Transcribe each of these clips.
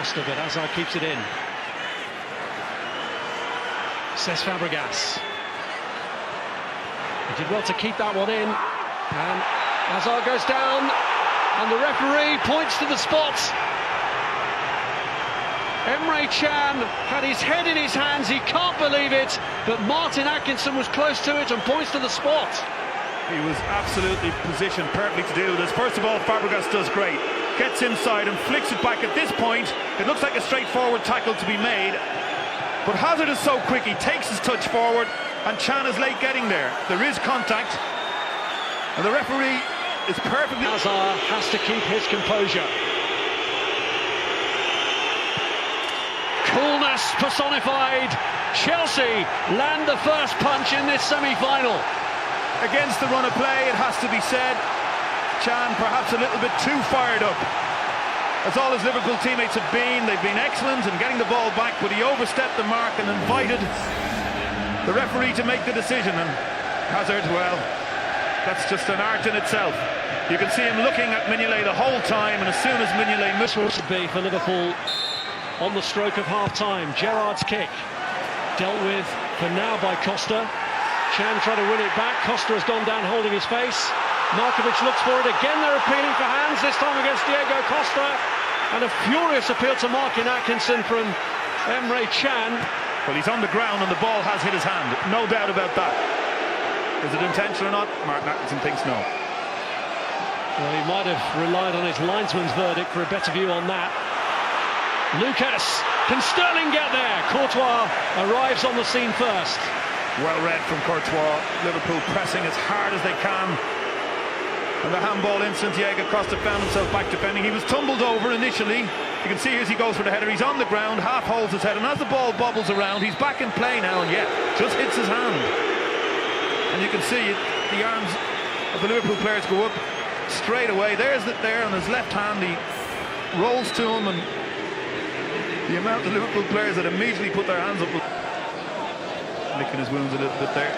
Costa, but Hazard keeps it in. Says Fabregas. He did well to keep that one in, and Hazard goes down, and the referee points to the spot. Emre Can had his head in his hands, he can't believe it, but Martin Atkinson was close to it and points to the spot. He was absolutely positioned perfectly to do this. First of all, Fabregas does great. Gets inside and flicks it back. At this point, it looks like a straightforward tackle to be made. But Hazard is so quick, he takes his touch forward, and Can is late getting there. There is contact, and the referee is perfectly... Hazard has to keep his composure. Coolness personified. Chelsea land the first punch in this semi-final. Against the run of play, it has to be said, Can perhaps a little bit too fired up. As all his Liverpool teammates have been, they've been excellent in getting the ball back, but he overstepped the mark and invited the referee to make the decision. And Hazard, well, that's just an art in itself. You can see him looking at Mignolet the whole time, and as soon as Mignolet This was to be for Liverpool on the stroke of half-time. Gerrard's kick dealt with for now by Costa. Can trying to win it back. Costa has gone down holding his face. Markovic looks for it again. They're appealing for hands, this time against Diego Costa. And a furious appeal to Martin Atkinson from Emre Can. Well, he's on the ground and the ball has hit his hand. No doubt about that. Is it intentional or not? Martin Atkinson thinks no. Well, he might have relied on his linesman's verdict for a better view on that. Lucas, can Sterling get there? Courtois arrives on the scene first. Well read from Courtois. Liverpool pressing as hard as they can. And the handball instant, Diego Costa found himself back defending. He was tumbled over initially. You can see as he goes for the header, he's on the ground, half holds his head, and as the ball bobbles around, he's back in play now, and yeah, just hits his hand. And you can see it, the arms of the Liverpool players go up straight away. There's it there on his left hand. He rolls to him, and the amount of Liverpool players that immediately put their hands up, licking his wounds a little bit there.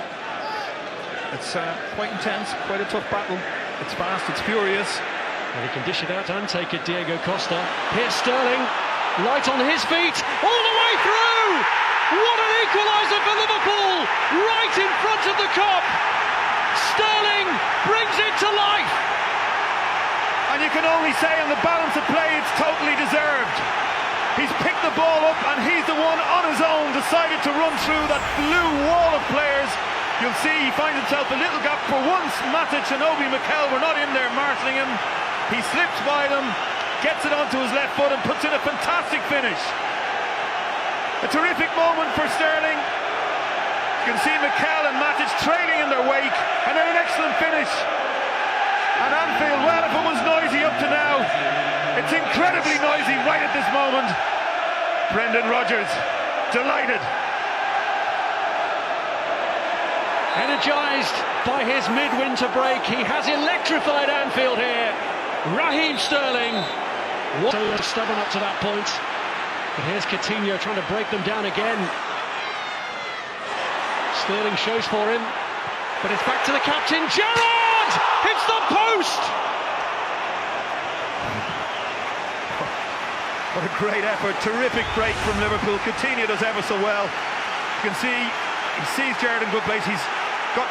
It's quite intense, quite a tough battle. It's fast, it's furious. And he can dish it out and take it, Diego Costa. Here's Sterling, light on his feet, all the way through! What an equaliser for Liverpool, right in front of the Kop! Sterling brings it to life! And you can only say on the balance of play, it's totally deserved. He's picked the ball up and he's the one on his own decided to run through that blue wall of players. You'll see he finds himself a little gap. For once, Matic and Obi Mikel were not in there marshalling him. He slips by them, gets it onto his left foot and puts in a fantastic finish. A terrific moment for Sterling. You can see Mikel and Matic trailing in their wake, and then an excellent finish. And Anfield, well, if it was noisy up to now, it's incredibly noisy right at this moment. Brendan Rodgers, delighted. Energised by his midwinter break, he has electrified Anfield here. Raheem Sterling, so stubborn up to that point. But here's Coutinho trying to break them down again. Sterling shows for him, but it's back to the captain. Gerrard hits the post. What a great effort, terrific break from Liverpool. Coutinho does ever so well. You can see he sees Gerrard in good place. He's got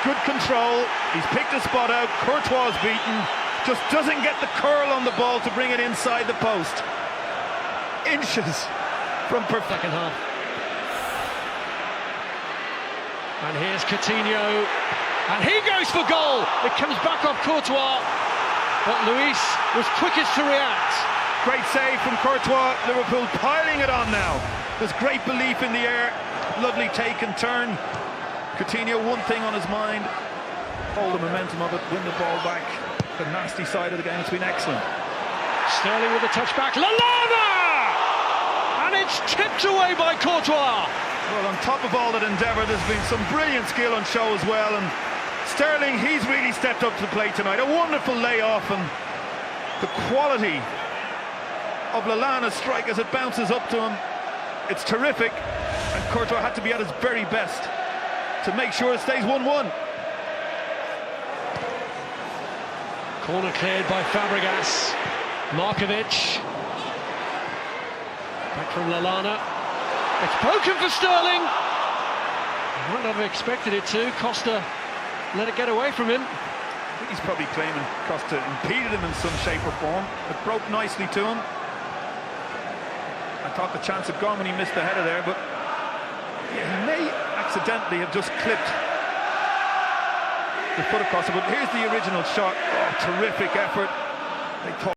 good control. He's picked a spot out. Courtois is beaten. Just doesn't get the curl on the ball to bring it inside the post. Inches from perfect. Second half. And here's Coutinho. And he goes for goal. It comes back off Courtois. But Luis was quickest to react. Great save from Courtois. Liverpool piling it on now. There's great belief in the air. Lovely take and turn. Coutinho, one thing on his mind, hold the momentum of it, win the ball back. The nasty side of the game, it's been excellent. Sterling with a touchback, Lallana! And it's tipped away by Courtois. Well, on top of all that endeavour, there's been some brilliant skill on show as well, and Sterling, he's really stepped up to the plate tonight. A wonderful layoff, and the quality of Lallana's strike as it bounces up to him, it's terrific, and Courtois had to be at his very best to make sure it stays 1-1. Corner cleared by Fabregas. Markovic. Back from Lallana. It's broken for Sterling. Might not have expected it to. Costa let it get away from him. I think he's probably claiming Costa impeded him in some shape or form. It broke nicely to him. I thought the chance had gone when he missed the header there, but yeah, he may accidentally have just clipped the foot of Costa. But here's the original shot. Oh, terrific effort. They thought